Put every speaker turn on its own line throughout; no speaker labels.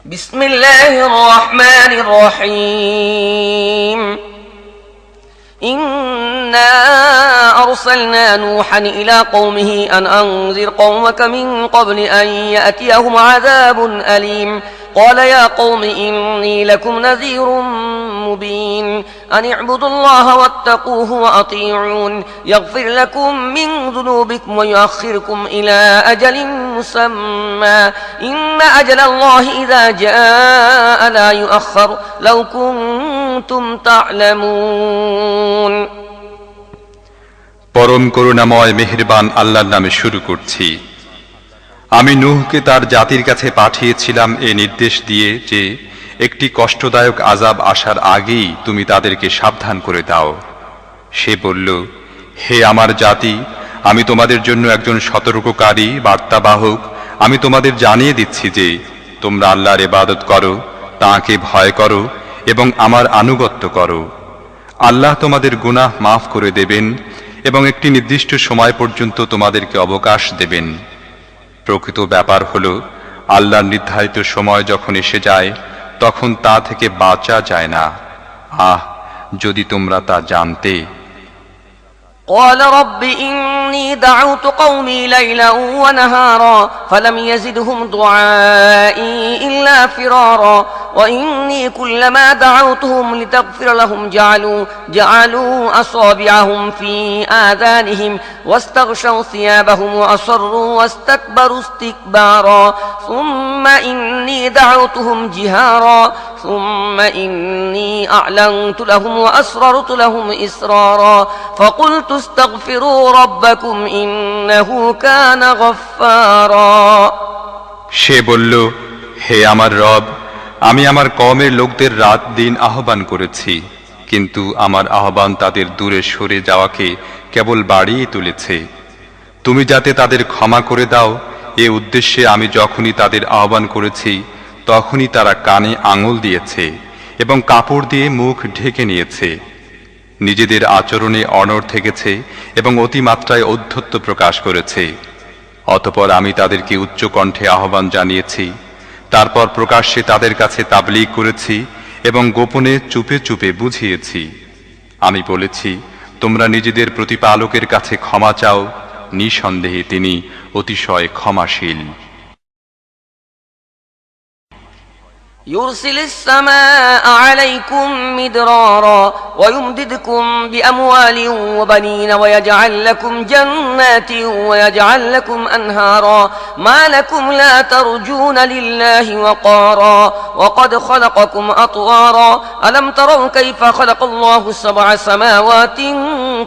بسم الله الرحمن الرحيم إنا أرسلنا نوحا إلى قومه أن أنذر قومك من قبل أن يأتيهم عذاب أليم قال يا قوم إني لكم نذير مبين أن اعبدوا الله واتقوه وأطيعون يغفر لكم من ذنوبكم ويؤخركم إلى أجل مسمى إن أجل الله إذا جاء لا يؤخر لو كنتم تعلمون
পরম করুণাময় মেহেরবান আল্লাহর নামে শুরু করছি। আমি নূহকে তার জাতির কাছে পাঠিয়েছিলাম এ নির্দেশ দিয়ে যে একটি কষ্টদায়ক আযাব আসার আগেই তুমি তাদেরকে সাবধান করে দাও। সে বলল, হে আমার জাতি, আমি তোমাদের জন্য একজন সতর্ককারী বার্তাবাহক। আমি তোমাদের জানিয়ে দিচ্ছি যে তোমরা আল্লাহর ইবাদত করো, তাঁকে ভয় করো এবং আমার আনুগত্য করো। আল্লাহ তোমাদের গুনাহ মাফ করে দেবেন এবং একটি নির্দিষ্ট সময় পর্যন্ত তোমাদেরকে অবকাশ দেবেন। প্রকৃত ব্যাপার হলো, আল্লাহর নির্ধারিত সময় যখন এসে যায় তখন তা থেকে বাঁচা যায় না। যদি তোমরা তা জানতে।
قال رب إني دعوت قومي ليلا ونهارا فلم يزدهم دعائي إلا فرارا وإني كلما دعوتهم لتغفر لهم جعلوا أصابعهم في آذانهم واستغشوا ثيابهم وأصروا واستكبروا استكبارا ثم إني دعوتهم جهارا ثم إني أعلنت لهم وأسررت لهم إسرارا فقلت استغفروا ربكم إنه كان غفارا
সে বলল, হে আমার রব, আমি আমার কওমের লোকদের রাত দিন আহ্বান করেছি, কিন্তু আমার আহ্বান তাদের দূরে সরে যাওয়াকে কেবল বাড়িয়ে তুলেছে। তুমি যাতে তাদের ক্ষমা করে দাও, এ উদ্দেশ্যে আমি যখনই তাদের আহ্বান করেছি তখনই তারা কানে আঙুল দিয়েছে এবং কাপড় দিয়ে মুখ ঢেকে নিয়েছে। নিজেদের আচরণে অনড় থেকেছে এবং অতিমাত্রায় ঔদ্ধত্য প্রকাশ করেছে। অতঃপর আমি তাদেরকে উচ্চ কণ্ঠে আহ্বান জানিয়েছি, তারপর প্রকাশ্যে তাদের কাছে তাবলীগ করেছি এবং গোপনে চুপে চুপে বুঝিয়েছি। আমি বলেছি, তোমরা নিজেদের প্রতিপালকের কাছে ক্ষমা চাও, নিঃসন্দেহে তিনি অতিশয় ক্ষমাশীল।
يرسل السماء عليكم مدرارا ويمددكم بأموال وبنين ويجعل لكم جنات ويجعل لكم أنهارا ما لكم لا ترجون لله وقارا وقد خلقكم أطوارا ألم تروا كيف خلق الله 7 سماوات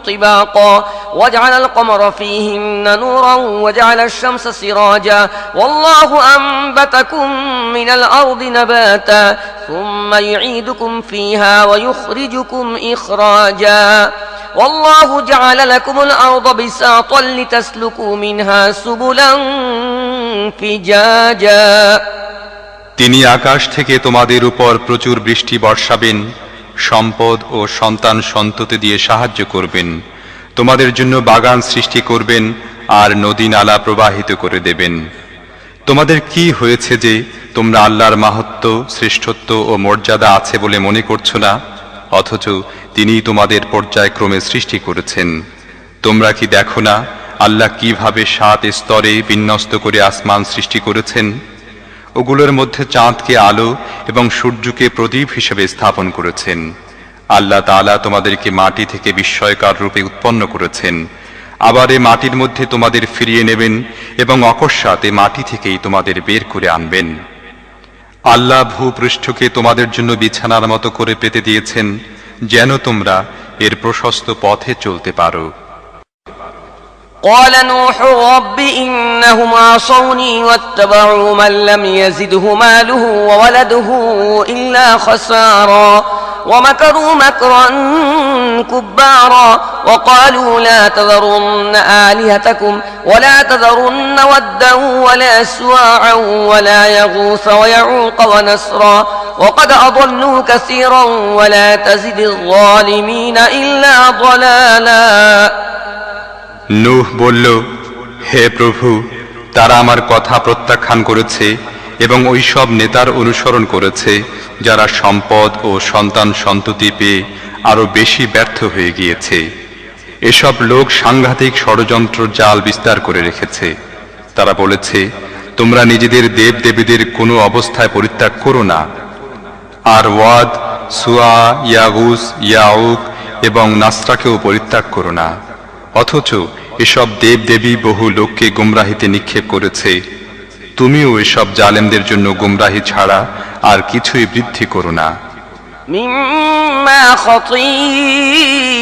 طباقا وجعل القمر فيهن نورا وجعل الشمس سراجا والله أنبتكم من الأرض نباتا ثم يعيدكم فيها ويخرجكم إخراجا والله جعل لكم الأرض بساطا لتسلكوا منها سبلا فجاجا
তিনি আকাশ থেকে তোমাদের উপর প্রচুর বৃষ্টি বর্ষাবেন, সম্পদ ও সন্তান সন্ততি দিয়ে সাহায্য করবেন, তোমাদের জন্য বাগান সৃষ্টি করবেন আর নদী নালা প্রবাহিত করে দেবেন। তোমাদের কি হয়েছে যে তোমরা আল্লাহর মাহাত্ম্য, শ্রেষ্ঠত্ব ও মর্যাদা আছে বলে মনে করছো না, অথচ তিনি তোমাদের পর্যায়ক্রমে সৃষ্টি করেছেন। তোমরা কি দেখো না আল্লাহ কিভাবে 7 স্তরে বিন্যস্ত করে আসমান সৃষ্টি করেছেন? ওগুলোর মধ্যে চাঁদকে আলো এবং সূর্যকে প্রদীপ হিসেবে স্থাপন করেছেন। আল্লাহ তাআলা তোমাদেরকে মাটি থেকে বিস্ময়কর রূপে উৎপন্ন করেছেন, আবার এ মাটির মধ্যে তোমাদের ফিরিয়ে নেবেন এবং অকস্মাৎ এ মাটি থেকেই তোমাদের বের করে আনবেন। আল্লাহ ভূপৃষ্ঠকে তোমাদের জন্য বিছানার মতো করে পেতে দিয়েছেন, যেন তোমরা এর প্রশস্ত পথে চলতে পারো।
قال نوح رب إنهم عصوني واتبعوا من لم يزده ماله وولده إلا خسارا ومكروا مكرا كبارا وقالوا لا تذرن آلهتكم ولا تذرن ودا ولا سواعا ولا يغوث ويعوق ونسرا وقد أضلوا كثيرا ولا تزد الظالمين إلا ضلالا
নূহ বলল, হে প্রভু, তারা আমার কথা প্রত্যাখ্যান করেছে এবং ওই সব নেতার অনুসরণ করেছে যারা সম্পদ ও সন্তান সন্ততি পেয়ে আরো বেশি ব্যর্থ হয়ে গিয়েছে। এসব লোক সাংঘাতিক ষড়যন্ত্র জাল বিস্তার করে রেখেছে। তারা বলেছে, তোমরা নিজেদের দেব দেবীদের কোনো অবস্থায় পরিত্যাগ করো না। আর ওয়াদ, সুয়া, ইয়াগুস, ইয়াউক এবং নাসরাকেও পরিত্যাগ করো না। অথচ এসব দেব দেবী বহু লোককে গুমরাহিতে নিক্ষেপ করেছে। তুমিও এসব জালেমদের জন্য গুমরাহি ছাড়া আর কিছুই বৃদ্ধি করো না।
مما خطيئاتهم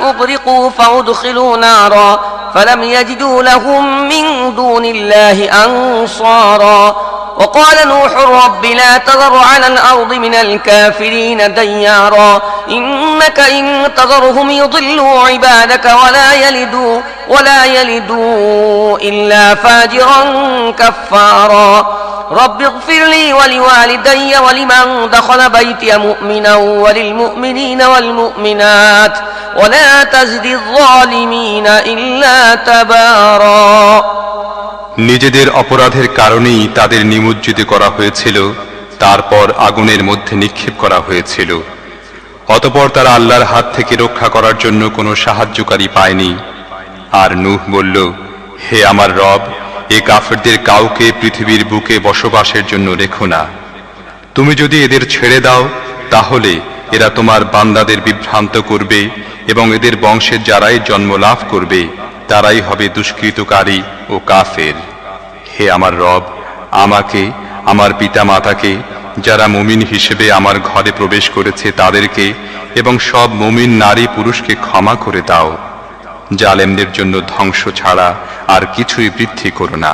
أغرقوا فأدخلوا نارا فلم يجدوا لهم من دون الله أنصارا وقال نوح رب لا تذر على الأرض من الكافرين ديارا إنك إن تذرهم يضلوا عبادك ولا يلدوا إلا فاجرا كفارا رب اغفر لي ولوالدي ولمن دخل بيتي مؤمنا وللمؤمنين والمؤمنات ولا تزد الظالمين إلا تبارا।
নিজেদের অপরাধের কারণেই তাদের নিমজ্জিত করা হয়েছিল, তারপর আগুনের মধ্যে নিক্ষেপ করা হয়েছিল। অতঃপর তারা আল্লাহর হাত থেকে রক্ষা করার জন্য কোনো সাহায্যকারী পায়নি। আর নূহ বলল, হে আমার রব, এ কাফেরদের কাউকে পৃথিবীর বুকে বসবাসের জন্য রেখো না। তুমি যদি এদের ছেড়ে দাও তাহলে এরা তোমার বান্দাদের বিভ্রান্ত করবে এবং এদের বংশের যারাই জন্ম লাভ করবে তারাই হবে দুষ্কৃতকারী ও কাফের। হে আমার রব, আমাকে, আমার পিতা মাতাকে, যারা মুমিন হিসেবে আমার ঘরে প্রবেশ করেছে তাদেরকে এবং সব মুমিন নারী পুরুষকে ক্ষমা করে দাও। জালেমদের জন্য ধ্বংস ছাড়া আর কিছুই বৃদ্ধি করো না।